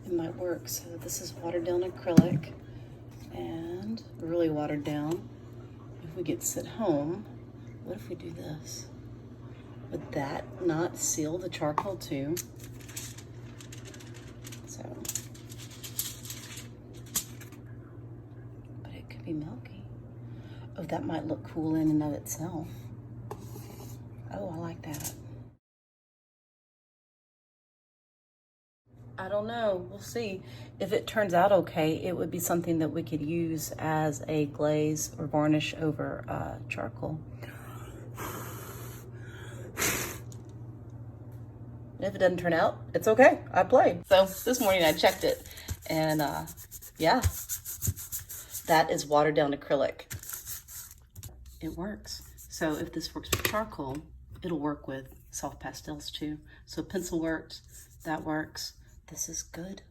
It might work. So this is watered down acrylic and really watered down. If we get sit home, what if we do this? Would that not seal the charcoal too? So, but it could be milky. Oh, that might look cool in and of itself. Oh, I like that. I don't know, we'll see. If it turns out okay, it would be something that we could use as a glaze or varnish over charcoal. If it doesn't turn out, it's okay, I played. So this morning I checked it and yeah, that is watered down acrylic. It works. So if this works with charcoal, it'll work with soft pastels too. So pencil works, that works. This is good.